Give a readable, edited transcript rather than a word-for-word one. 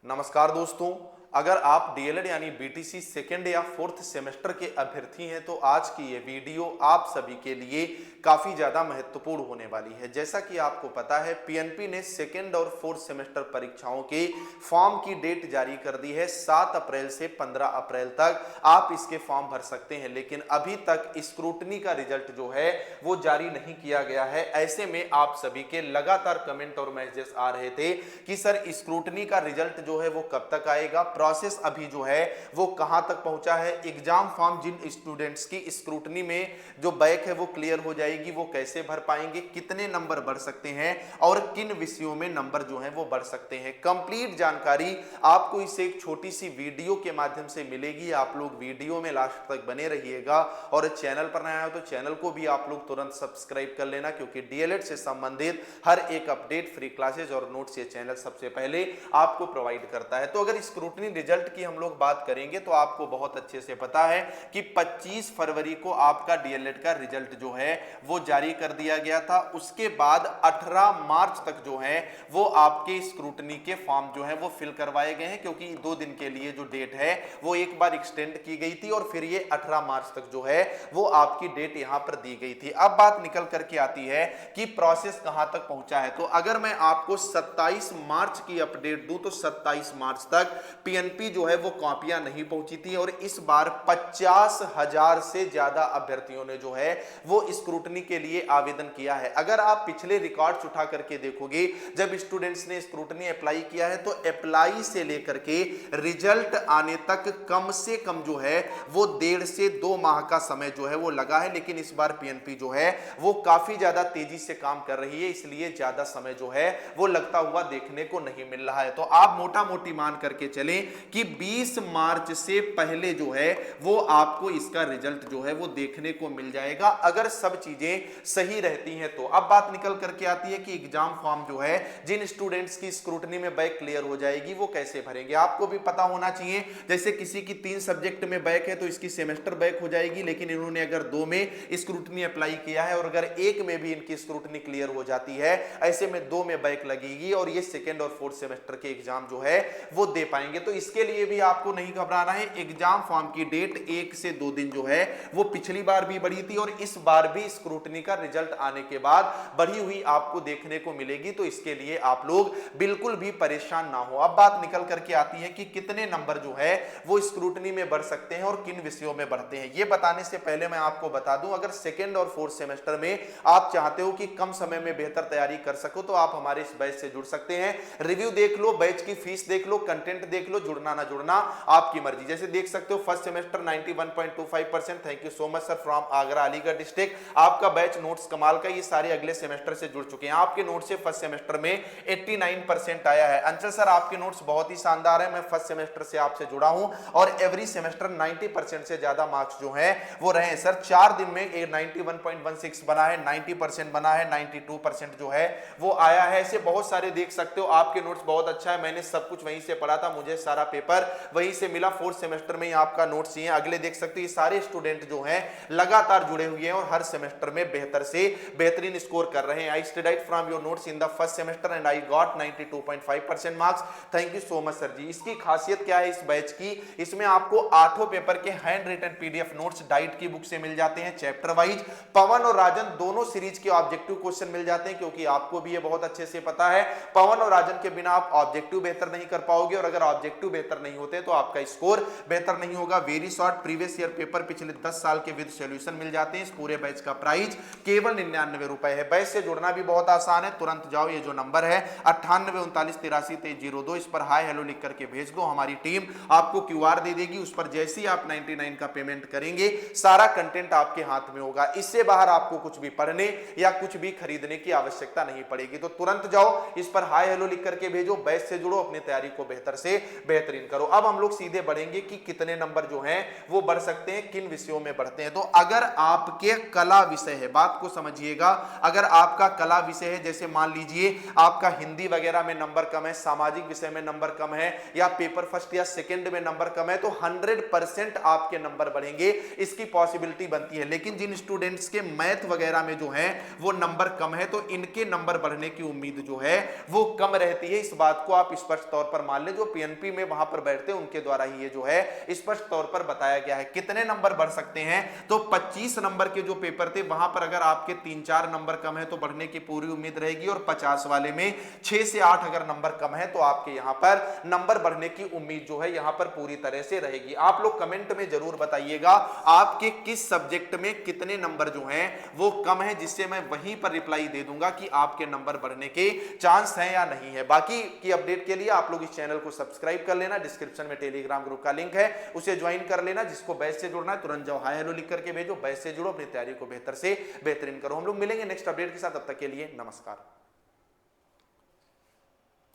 नमस्कार दोस्तों, अगर आप डीएलएड यानी बीटीसी सेकेंड या फोर्थ सेमेस्टर के अभ्यर्थी हैं तो आज की ये वीडियो आप सभी के लिए काफी ज्यादा महत्वपूर्ण होने वाली है। जैसा कि आपको पता है, पीएनपी ने सेकेंड और फोर्थ सेमेस्टर परीक्षाओं के फॉर्म की डेट जारी कर दी है। 7 अप्रैल से 15 अप्रैल तक आप इसके फॉर्म भर सकते हैं, लेकिन अभी तक स्क्रूटनी का रिजल्ट जो है वो जारी नहीं किया गया है। ऐसे में आप सभी के लगातार कमेंट और मैसेजेस आ रहे थे कि सर स्क्रूटनी का रिजल्ट जो है वो कब तक आएगा, प्रोसेस अभी जो है वो कहां तक पहुंचा है, एग्जाम फॉर्म जिन स्टूडेंट्स की स्क्रूटनी में जो बैक है वो क्लियर हो जाएगी वो कैसे भर पाएंगे, कितने नंबर बढ़ सकते हैं और किन विषयों में नंबर जो है वो बढ़ सकते हैं। कंप्लीट जानकारी आपको इस एक छोटी सी वीडियो के माध्यम से मिलेगी। आप लोग वीडियो में लास्ट तक बने रहिएगा और चैनल पर नया हो तो चैनल को भी आप लोग तुरंत सब्सक्राइब कर लेना, क्योंकि डीएलएड से संबंधित हर एक अपडेट, फ्री क्लासेज और नोट्स ये चैनल सबसे पहले आपको प्रोवाइड करता है। तो अगर स्क्रूटनी रिजल्ट की हम लोग बात करेंगे तो आपको बहुत अच्छे से पता है कि 25 फरवरी को आपका डीएलएड का रिजल्ट जो है वो जारी कर दिया गया था। उसके बाद 18 मार्च तक जो है वो आपके स्क्रूटनी के फॉर्म जो है वो फिल करवाए गए हैं, क्योंकि 2 दिन के लिए जो डेट है वो एक बार एक्सटेंड की गई थी और फिर ये 18 मार्च तक जो है वो आपकी डेट यहां पर दी गई थी। अब बात निकल करके आती है कि प्रोसेस कहां तक पहुंचा है। तो अगर मैं आपको 27 मार्च की अपडेट दूं तो 27 मार्च तक पीएनपी जो है वो कॉपियां नहीं पहुंची थी और इस बार 50,000 से ज्यादा अभ्यर्थियों ने जो है वो स्क्रूटनी के लिए आवेदन किया है। अगर आप पिछले रिकॉर्ड्स उठा करके देखोगे, जब स्टूडेंट्स ने स्क्रूटनी अप्लाई किया है तो अप्लाई से लेकर के रिजल्ट आने तक कम से कम जो है वो 1.5 से 2 माह का समय जो है वो लगा है। लेकिन इस बार पीएनपी जो है वो काफी ज्यादा तेजी से काम कर रही है, इसलिए ज्यादा समय जो है वो लगता हुआ देखने को नहीं मिल रहा है। तो आप मोटा मोटी मान करके चलें कि 20 मार्च से पहले जो है वो आपको इसका रिजल्ट जो है वो देखने को मिल जाएगा, अगर सब चीजें सही रहती हैं तो। अब बात निकल करके आती है कि एग्जाम फॉर्म जो है जिन स्टूडेंट्स की स्क्रूटनी में बैक क्लियर हो जाएगी वो कैसे भरेंगे। आपको भी पता होना चाहिए, जैसे किसी की 3 सब्जेक्ट में बैक है तो इसकी सेमेस्टर बैक हो जाएगी, लेकिन इन्होंने अगर 2 में स्क्रूटनी अप्लाई किया है और अगर 1 में भी इनकी स्क्रूटनी क्लियर हो जाती है, ऐसे में 2 में बैक लगेगी और ये सेकेंड और फोर्थ सेमेस्टर के एग्जाम जो है वो दे पाएंगे। तो इसके लिए भी आपको नहीं घबराना है। एग्जाम फॉर्म की डेट 1 से 2 दिन जो है वो पिछली बार भी बढ़ी थी और इस बार भी स्क्रूटनी का रिजल्ट आने के बाद बढ़ी हुई आपको देखने को मिलेगी। तो इसके लिए आप लोग बिल्कुल भी परेशान ना हो। अब बात निकल करके आती है कि कितने नंबर जो है वो स्क्रूटनी में बढ़ सकते हैं और किन विषयों में बढ़ते हैं। ये बताने से पहले मैं आपको बता दूं, अगर सेकेंड और फोर्थ सेमेस्टर में आप चाहते हो कि कम समय में बेहतर तैयारी कर सको तो आप हमारे इस बैच से जुड़ सकते हैं। रिव्यू देख लो, बैच की फीस देख लो, कंटेंट देख लो, जुड़ना ना जुड़ना आपकी मर्जी। जैसे देख सकते हो first semester 91.25%, thank you so much sir from Agra Aligarh district. आपका बैच नोट्स कमाल का, ये सारे अगले सेमेस्टर से जुड़ चुके हैं। आपके नोट्स से फर्स्ट सेमेस्टर में 89% आया है। अंचल सर आपके नोट्स बहुत ही शानदार है, मैं फर्स्ट सेमेस्टर से आपसे जुड़ा हूं और एवरी सेमेस्टर 90% से ज्यादा मार्क्स जो है वो रहे हैं सर। 4 दिन में 91.16 बना है, 90% बना है, 92% जो है वो आया है। ऐसे बहुत सारे देख सकते हो। आपके नोट्स बहुत अच्छा है, मैंने सब कुछ वहीं से पढ़ा था, मुझे सारा पेपर वहीं से मिला। फोर्थ सेमेस्टर में आपका नोट्स ये अगले देख सकते हो। ये सारे स्टूडेंट जो हैं लगातार जुड़े हुए हैं और हर सेमेस्टर में बेहतर से बेहतरीन स्कोर कर रहे हैं। I studied from your notes in the first semester and I got 92.5% marks, thank you so much sir ji. इसकी खासियत क्या है इस बैच की, इसमें आपको 8 पेपर के handwritten PDF notes DIET की बुक से मिल जाते हैं चैप्टर वाइज। पवन और राजन दोनों सीरीज के ऑब्जेक्टिव क्वेश्चन मिल जाते हैं, क्योंकि आपको भी ये बहुत अच्छे से पता है पवन और राजन के बिना आप ऑब्जेक्टिव बेहतर नहीं कर पाओगे और अगर ऑब्जेक्टिव बेहतर नहीं होते तो आपका स्कोर बेहतर नहीं होगा। Very short previous year paper पिछले 10 साल के विद सॉल्यूशन मिल जाते हैं। इस पूरे बैच का प्राइस केवल 99 रुपए है। बैच से जुड़ना भी बहुत आसान है, तुरंत जाओ, ये जो नंबर है 9839832302, इस पर हाय हेलो लिख करके भेज दो। हमारी टीम आपको क्यूआर दे देगी, उस पर जैसे ही आप 99 का पेमेंट करेंगे सारा कंटेंट आपके हाथ में होगा। इससे बाहर आपको कुछ भी पढ़ने या कुछ भी खरीदने की आवश्यकता नहीं पड़ेगी। तो तुरंत जाओ, इस पर हाय हेलो लिख करके भेजो, बैच से जुड़ो, अपनी तैयारी को बेहतर से बेहतर बेहतरीन करो। अब हम लोग सीधे बढ़ेंगे कि कितने नंबर जो हैं वो बढ़ सकते हैं, किन विषयों में बढ़ते हैं। तो अगर आपके कला विषय है, बात को समझिएगा, अगर आपका कला विषय है, जैसे मान लीजिए आपका हिंदी वगैरह में नंबर कम है, सामाजिक विषय में नंबर कम है, या पेपर फर्स्ट या सेकंड में नंबर कम है, तो 100% आपके नंबर बढ़ेंगे, इसकी पॉसिबिलिटी बनती है। लेकिन जिन स्टूडेंट्स के मैथ वगैरह में जो है वो नंबर कम है, तो इनके नंबर बढ़ने की उम्मीद जो है वो कम रहती है। इस बात को आप स्पष्ट तौर पर मान लें, जो पीएनपी में वहां पर बैठते हैं उनके द्वारा ही ये जो है स्पष्ट तौर पर बताया गया है। कितने नंबर बढ़ सकते हैं, तो 25 नंबर के जो पेपर थे वहां पर अगर आपके 3-4 नंबर कम है तो बढ़ने की पूरी उम्मीद रहेगी, और 50 वाले में 6 से 8 अगर नंबर कम है तो आपके यहां पर नंबर बढ़ने की उम्मीद जो है यहां पर पूरी तरह से रहेगी। आप लोग कमेंट में जरूर बताइएगा आपके किस सब्जेक्ट में कितने नंबर जो हैं वो कम है, जिससे मैं वहीं पर रिप्लाई दे दूंगा कि आपके नंबर बढ़ने के चांस हैं या नहीं है। बाकी की अपडेट के लिए आप लोग इस चैनल को सब्सक्राइब कर लेना, डिस्क्रिप्शन में टेलीग्राम ग्रुप का लिंक है उसे ज्वाइन कर लेना। जिसको बैच से जुड़ना है तुरंत जाओ हाय हेलो लिख करके भेजो, बैच से जुड़ो, अपनी तैयारी को बेहतर से बेहतरीन करो। हम लोग मिलेंगे नेक्स्ट अपडेट के साथ, तब तक के लिए नमस्कार।